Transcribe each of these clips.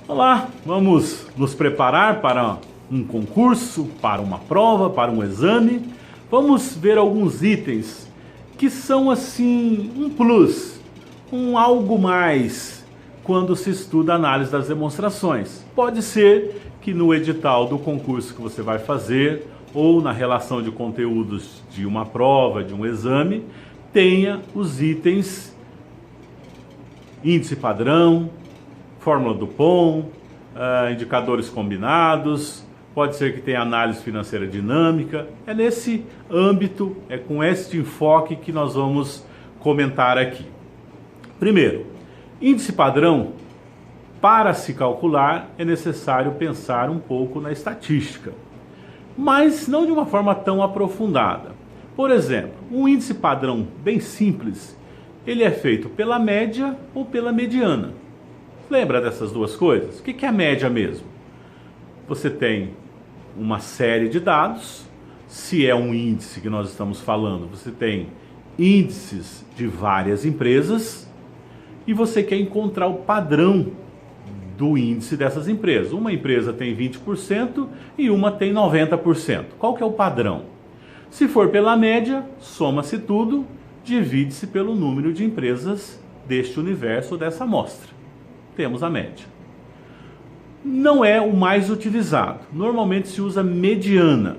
Olá, vamos nos preparar para um concurso, para uma prova, para um exame. Vamos ver alguns itens que são assim um plus, um algo mais quando se estuda a análise das demonstrações. Pode ser que no edital do concurso que você vai fazer ou na relação de conteúdos de uma prova, de um exame, tenha os itens índice padrão, fórmula do POM, indicadores combinados, pode ser que tenha análise financeira dinâmica. É nesse âmbito, é com este enfoque que nós vamos comentar aqui. Primeiro, índice padrão, para se calcular é necessário pensar um pouco na estatística, mas não de uma forma tão aprofundada. Por exemplo, um índice padrão bem simples, ele é feito pela média ou pela mediana. Lembra dessas duas coisas? O que é a média mesmo? Você tem uma série de dados, se é um índice que nós estamos falando, você tem índices de várias empresas e você quer encontrar o padrão do índice dessas empresas. Uma empresa tem 20% e uma tem 90%. Qual que é o padrão? Se for pela média, soma-se tudo, divide-se pelo número de empresas deste universo, dessa amostra. Temos a média. Não é o mais utilizado. Normalmente se usa mediana.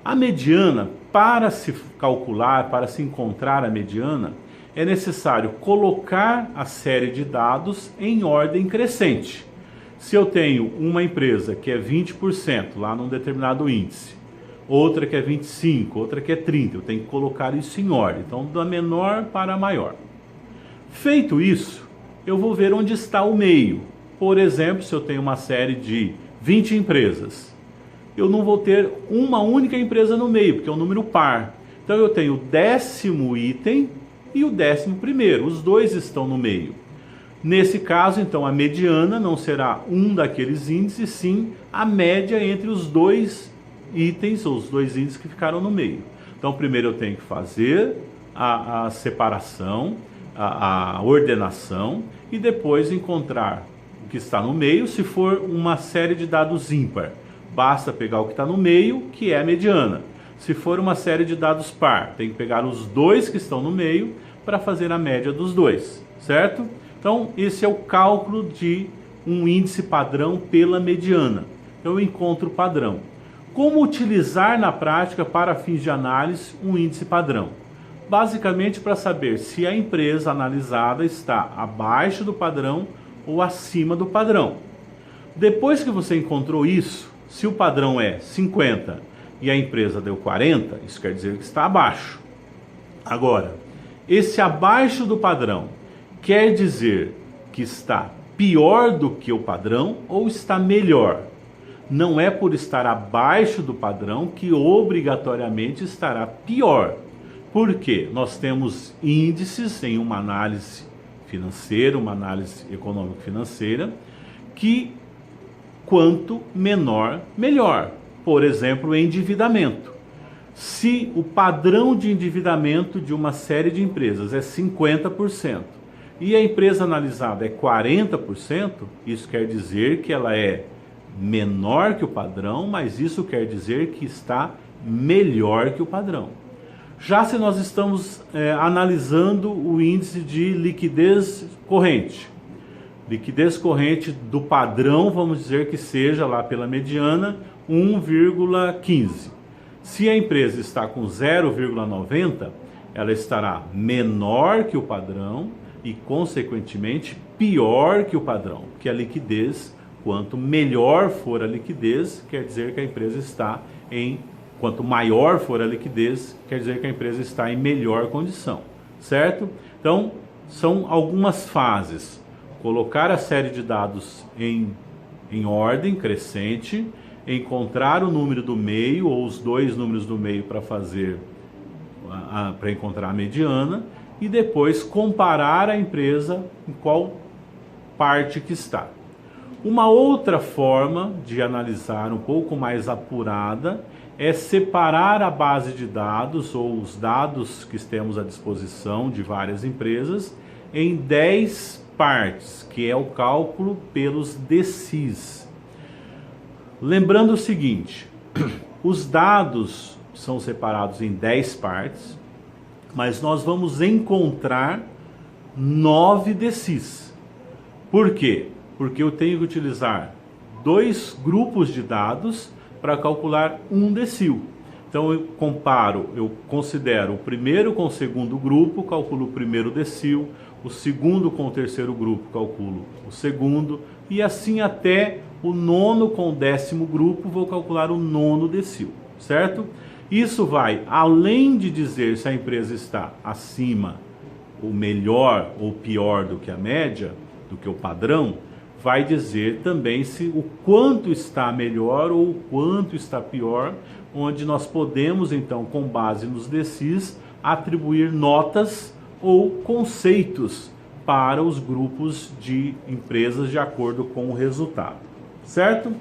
A mediana, para se calcular, para se encontrar a mediana, é necessário colocar a série de dados em ordem crescente. Se eu tenho uma empresa que é 20% lá num determinado índice, outra que é 25%, outra que é 30%, eu tenho que colocar isso em ordem. Então, da menor para a maior. Feito isso, eu vou ver onde está o meio. Por exemplo, se eu tenho uma série de 20 empresas, eu não vou ter uma única empresa no meio, porque é um número par. Então eu tenho o 10º item e o 11º, os dois estão no meio. Nesse caso, então, a mediana não será um daqueles índices, sim a média entre os dois itens, ou os dois índices que ficaram no meio. Então, primeiro eu tenho que fazer a separação, a ordenação, e depois encontrar o que está no meio. Se for uma série de dados ímpar, basta pegar o que está no meio, que é a mediana. Se for uma série de dados par, tem que pegar os dois que estão no meio para fazer a média dos dois, certo? Então, esse é o cálculo de um índice padrão pela mediana. Eu encontro o padrão. Como utilizar na prática, para fins de análise, um índice padrão? Basicamente para saber se a empresa analisada está abaixo do padrão ou acima do padrão. Depois que você encontrou isso, se o padrão é 50 e a empresa deu 40, isso quer dizer que está abaixo. Agora, esse abaixo do padrão quer dizer que está pior do que o padrão ou está melhor? Não é por estar abaixo do padrão que obrigatoriamente estará pior. Por quê? Nós temos índices em uma análise financeira, uma análise econômico-financeira, que quanto menor, melhor. Por exemplo, o endividamento. Se o padrão de endividamento de uma série de empresas é 50% e a empresa analisada é 40%, isso quer dizer que ela é menor que o padrão, mas isso quer dizer que está melhor que o padrão. Já se nós estamos analisando o índice de liquidez corrente do padrão, vamos dizer que seja lá pela mediana 1,15. Se a empresa está com 0,90, ela estará menor que o padrão e, consequentemente, pior que o padrão, porque a liquidez, quanto melhor for a liquidez, quer dizer que a empresa está quanto maior for a liquidez, quer dizer que a empresa está em melhor condição, certo? Então, são algumas fases. Colocar a série de dados em ordem crescente, encontrar o número do meio ou os dois números do meio para encontrar a mediana e depois comparar a empresa em qual parte que está. Uma outra forma de analisar um pouco mais apurada é separar a base de dados ou os dados que temos à disposição de várias empresas em 10 partes, que é o cálculo pelos DCIs. Lembrando o seguinte, os dados são separados em 10 partes, mas nós vamos encontrar 9 DCIs. Por quê? Porque eu tenho que utilizar 2 grupos de dados para calcular um decil. Então eu considero o primeiro com o segundo grupo, calculo o primeiro decil, o segundo com o terceiro grupo, calculo o segundo, e assim até o nono com o 10º grupo, vou calcular o nono decil, certo? Isso vai, além de dizer se a empresa está acima, ou melhor ou pior do que a média, do que o padrão, vai dizer também se o quanto está melhor ou o quanto está pior, onde nós podemos então, com base nos DCIs, atribuir notas ou conceitos para os grupos de empresas de acordo com o resultado, certo?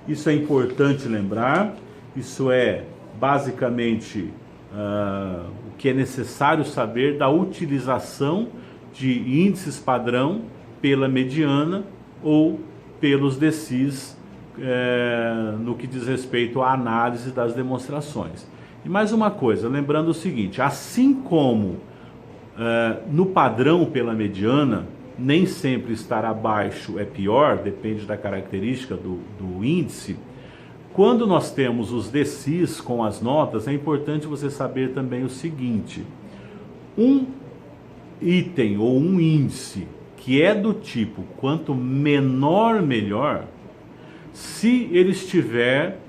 Isso é importante lembrar, isso é basicamente o que é necessário saber da utilização de índices padrão pela mediana ou pelos DCIs no que diz respeito à análise das demonstrações. E mais uma coisa, lembrando o seguinte, assim como no padrão pela mediana, nem sempre estar abaixo é pior, depende da característica do índice. Quando nós temos os DCIs com as notas, é importante você saber também o seguinte, um item ou um índice que é do tipo quanto menor melhor, se ele estiver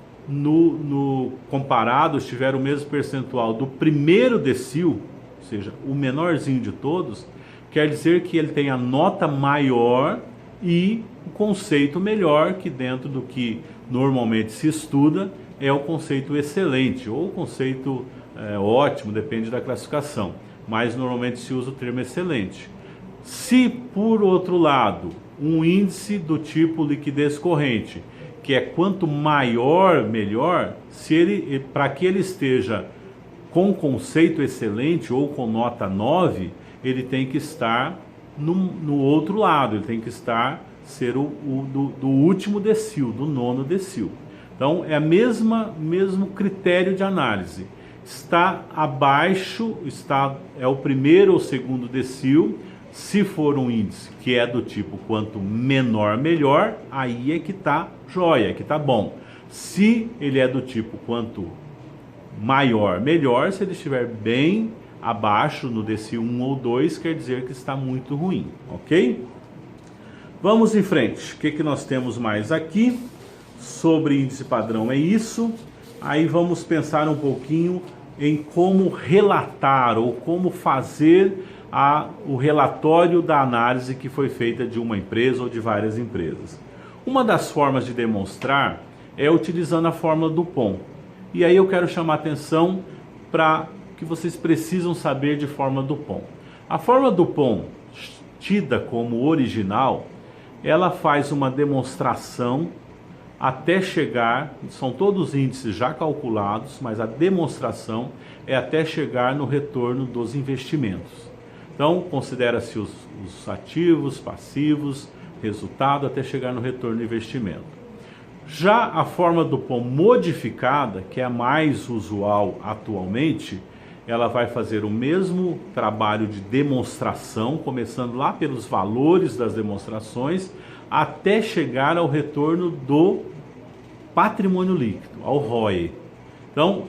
comparado, estiver o mesmo percentual do primeiro decil, ou seja, o menorzinho de todos, quer dizer que ele tem a nota maior e o conceito melhor, que dentro do que normalmente se estuda é o conceito excelente ou o conceito ótimo, depende da classificação, mas normalmente se usa o termo excelente. Se, por outro lado, um índice do tipo liquidez corrente, que é quanto maior, melhor, para que ele esteja com conceito excelente ou com nota 9, ele tem que estar no outro lado, ele tem que ser do último decil, do nono decil. Então é mesmo critério de análise. Está abaixo, é o primeiro ou segundo decil. Se for um índice que é do tipo quanto menor melhor, aí é que está jóia, é que está bom. Se ele é do tipo quanto maior melhor, se ele estiver bem abaixo no decil 1 ou 2, quer dizer que está muito ruim, ok? Vamos em frente. O que nós temos mais aqui? Sobre índice padrão é isso. Aí vamos pensar um pouquinho em como relatar ou como fazer o relatório da análise que foi feita de uma empresa ou de várias empresas. Uma das formas de demonstrar é utilizando a fórmula Dupont. E aí eu quero chamar a atenção para que vocês precisam saber de fórmula Dupont. A fórmula Dupont, tida como original, ela faz uma demonstração até chegar, são todos índices já calculados, mas a demonstração é até chegar no retorno dos investimentos. Então, considera-se os ativos, passivos, resultado, até chegar no retorno do investimento. Já a fórmula Dupont modificada, que é a mais usual atualmente, ela vai fazer o mesmo trabalho de demonstração, começando lá pelos valores das demonstrações, até chegar ao retorno do patrimônio líquido, ao ROE. Então,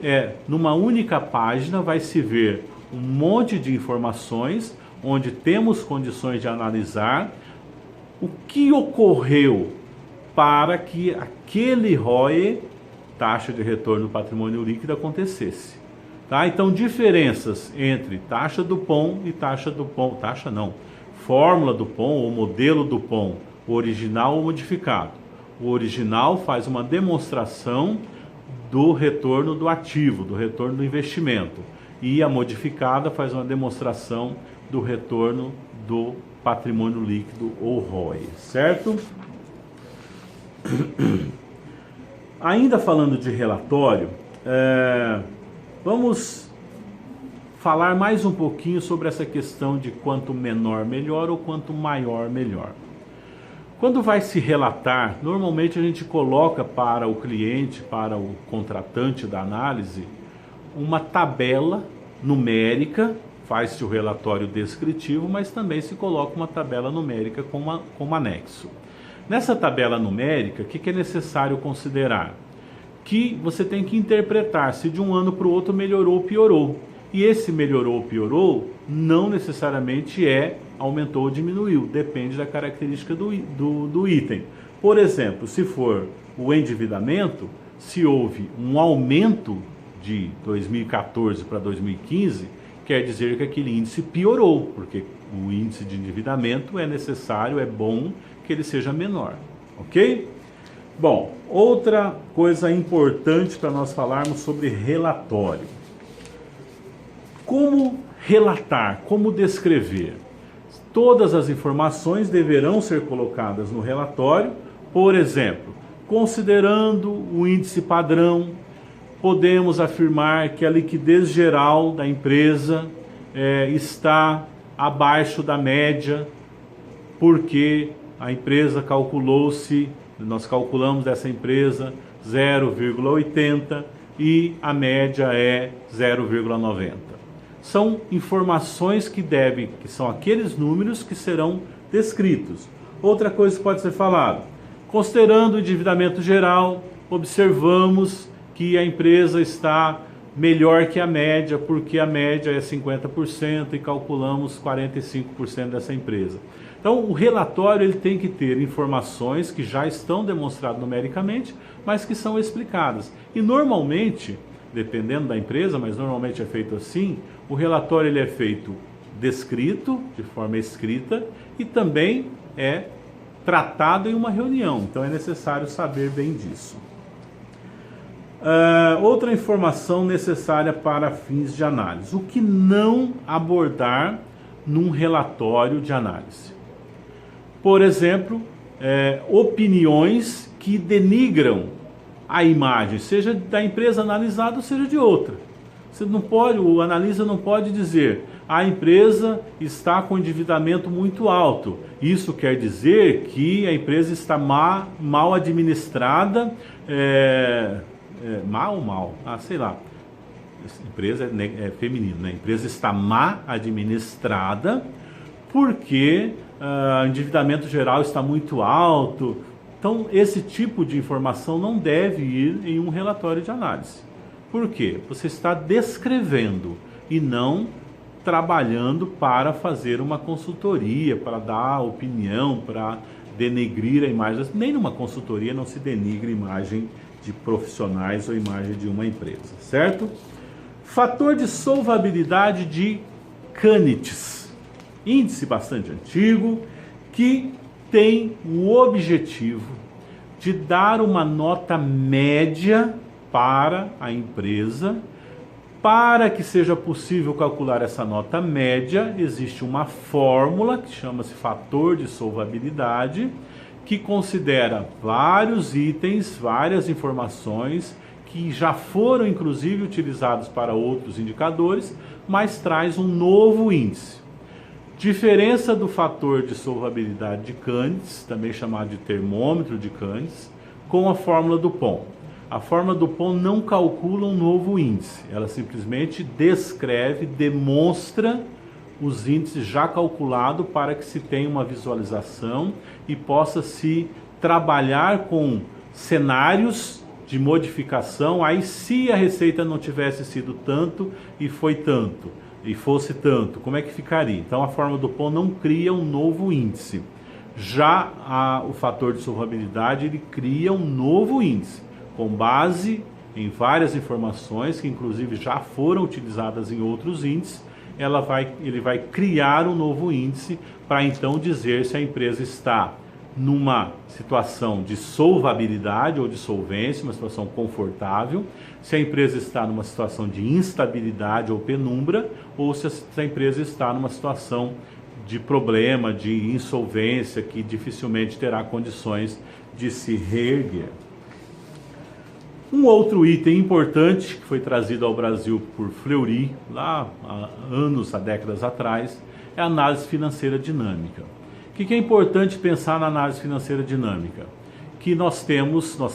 numa única página vai se ver um monte de informações, onde temos condições de analisar o que ocorreu para que aquele ROE, taxa de retorno do patrimônio líquido, acontecesse. Tá? Então, diferenças entre taxa Dupont e fórmula Dupont ou modelo Dupont, original ou modificado. O original faz uma demonstração do retorno do ativo, do retorno do investimento. E a modificada faz uma demonstração do retorno do patrimônio líquido ou ROE, certo? Ainda falando de relatório, vamos falar mais um pouquinho sobre essa questão de quanto menor melhor ou quanto maior melhor. Quando vai se relatar, normalmente a gente coloca para o cliente, para o contratante da análise, uma tabela numérica, faz-se o relatório descritivo, mas também se coloca uma tabela numérica como anexo. Nessa tabela numérica, o que é necessário considerar? Que você tem que interpretar se de um ano para o outro melhorou ou piorou. E esse melhorou ou piorou não necessariamente aumentou ou diminuiu, depende da característica do item. Por exemplo, se for o endividamento, se houve um aumento de 2014 para 2015, quer dizer que aquele índice piorou, porque o índice de endividamento é necessário, é bom que ele seja menor, ok? Bom, outra coisa importante para nós falarmos sobre relatório. Como relatar, como descrever? Todas as informações deverão ser colocadas no relatório. Por exemplo, considerando o índice padrão, podemos afirmar que a liquidez geral da empresa está abaixo da média, porque a empresa nós calculamos dessa empresa 0,80 e a média é 0,90. São informações que são aqueles números que serão descritos. Outra coisa que pode ser falado, considerando o endividamento geral, observamos que a empresa está melhor que a média, porque a média é 50% e calculamos 45% dessa empresa. Então, o relatório ele tem que ter informações que já estão demonstradas numericamente, mas que são explicadas. E normalmente, dependendo da empresa, mas normalmente é feito assim, o relatório ele é feito descrito, de forma escrita, e também é tratado em uma reunião. Então é necessário saber bem disso. Outra informação necessária para fins de análise. O que não abordar num relatório de análise? Por exemplo, opiniões que denigram a imagem, seja da empresa analisada ou seja de outra. O analista não pode dizer a empresa está com endividamento muito alto. Isso quer dizer que a empresa está mal administrada, sei lá. Empresa é feminino, né? A empresa está má administrada porque o endividamento geral está muito alto. Então, esse tipo de informação não deve ir em um relatório de análise. Por quê? Você está descrevendo e não trabalhando para fazer uma consultoria, para dar opinião, para denegrir a imagem. Nem numa consultoria não se denigre a imagem de profissionais ou imagem de uma empresa, certo? Fator de solvabilidade de Canitz. Índice bastante antigo que tem o objetivo de dar uma nota média para a empresa. Para que seja possível calcular essa nota média, existe uma fórmula que chama-se fator de solvabilidade, que considera vários itens, várias informações que já foram inclusive utilizados para outros indicadores, mas traz um novo índice. Diferença do fator de solvabilidade de Canitz, também chamado de termômetro de Canitz, com a fórmula do POM. A fórmula do POM não calcula um novo índice, ela simplesmente descreve, demonstra os índices já calculados para que se tenha uma visualização e possa se trabalhar com cenários de modificação. Aí, se a receita não tivesse sido tanto e foi tanto, e fosse tanto, como é que ficaria? Então a fórmula do POM não cria um novo índice. Já o fator de solvabilidade, ele cria um novo índice, com base em várias informações que inclusive já foram utilizadas em outros índices. Ele vai criar um novo índice para então dizer se a empresa está numa situação de solvabilidade ou de solvência, uma situação confortável, se a empresa está numa situação de instabilidade ou penumbra, ou se a empresa está numa situação de problema, de insolvência, que dificilmente terá condições de se reerguer. Um outro item importante que foi trazido ao Brasil por Fleury, lá há anos, há décadas atrás, é a análise financeira dinâmica. O que é importante pensar na análise financeira dinâmica? Que nós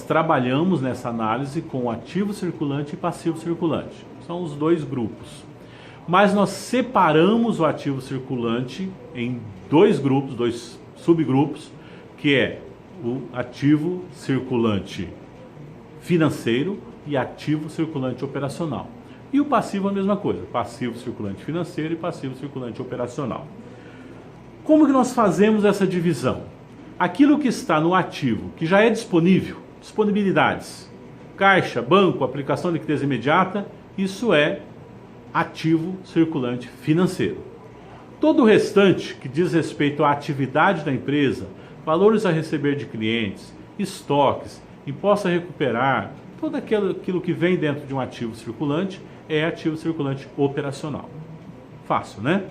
trabalhamos nessa análise com ativo circulante e passivo circulante. São os dois grupos. Mas nós separamos o ativo circulante em dois grupos, dois subgrupos, que é o ativo circulante financeiro e ativo circulante operacional. E o passivo é a mesma coisa, passivo circulante financeiro e passivo circulante operacional. Como que nós fazemos essa divisão? Aquilo que está no ativo, que já é disponível, disponibilidades, caixa, banco, aplicação de liquidez imediata, isso é ativo circulante financeiro. Todo o restante que diz respeito à atividade da empresa, valores a receber de clientes, estoques, imposto a recuperar, tudo aquilo que vem dentro de um ativo circulante é ativo circulante operacional. Fácil, né?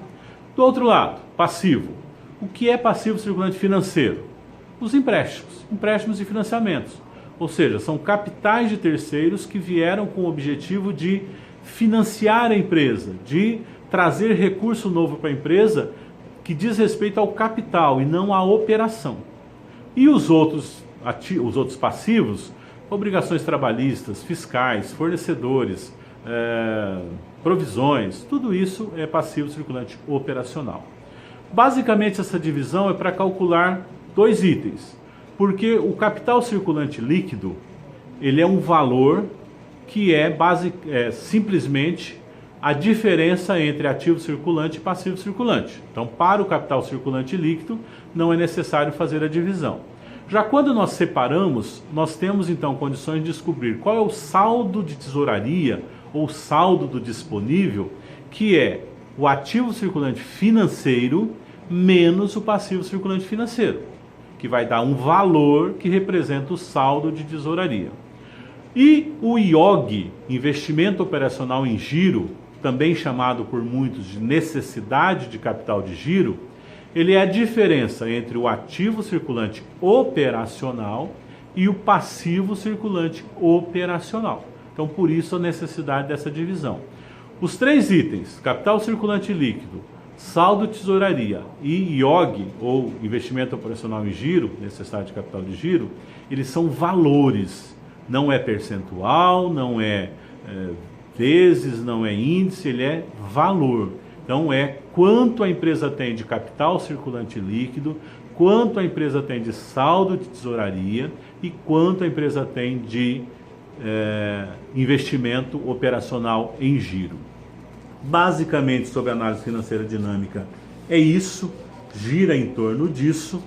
Do outro lado, passivo. O que é passivo circulante financeiro? Os empréstimos e financiamentos. Ou seja, são capitais de terceiros que vieram com o objetivo de financiar a empresa, de trazer recurso novo para a empresa que diz respeito ao capital e não à operação. E os outros passivos, obrigações trabalhistas, fiscais, fornecedores, provisões, tudo isso é passivo circulante operacional. Basicamente essa divisão é para calcular dois itens, porque o capital circulante líquido, ele é um valor que é simplesmente a diferença entre ativo circulante e passivo circulante. Então, para o capital circulante líquido, não é necessário fazer a divisão. Já quando nós separamos, nós temos então condições de descobrir qual é o saldo de tesouraria ou saldo do disponível, que é o ativo circulante financeiro menos o passivo circulante financeiro, que vai dar um valor que representa o saldo de tesouraria. E o IOG, investimento operacional em giro, também chamado por muitos de necessidade de capital de giro, ele é a diferença entre o ativo circulante operacional e o passivo circulante operacional. Então, por isso a necessidade dessa divisão. Os três itens, capital circulante líquido, saldo de tesouraria e IOG, ou investimento operacional em giro, necessidade de capital de giro, eles são valores. Não é percentual, não é vezes, não é índice, ele é valor. Então é quanto a empresa tem de capital circulante líquido, quanto a empresa tem de saldo de tesouraria e quanto a empresa tem de investimento operacional em giro. Basicamente, sobre a análise financeira dinâmica, é isso, gira em torno disso.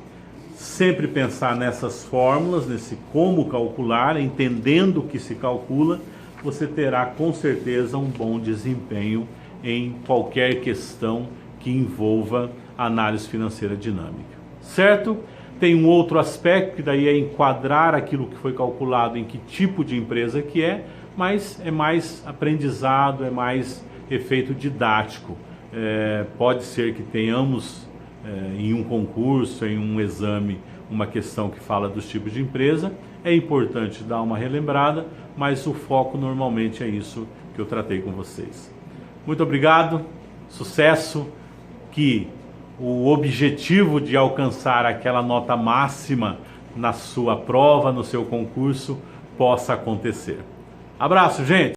Sempre pensar nessas fórmulas, nesse como calcular, entendendo o que se calcula, você terá com certeza um bom desempenho em qualquer questão que envolva análise financeira dinâmica. Certo? Tem um outro aspecto que daí é enquadrar aquilo que foi calculado em que tipo de empresa que é, mas é mais aprendizado, é mais efeito didático. Pode ser que tenhamos em um concurso, em um exame, uma questão que fala dos tipos de empresa. É importante dar uma relembrada, mas o foco normalmente é isso que eu tratei com vocês. Muito obrigado, sucesso, que o objetivo de alcançar aquela nota máxima na sua prova, no seu concurso, possa acontecer. Abraço, gente!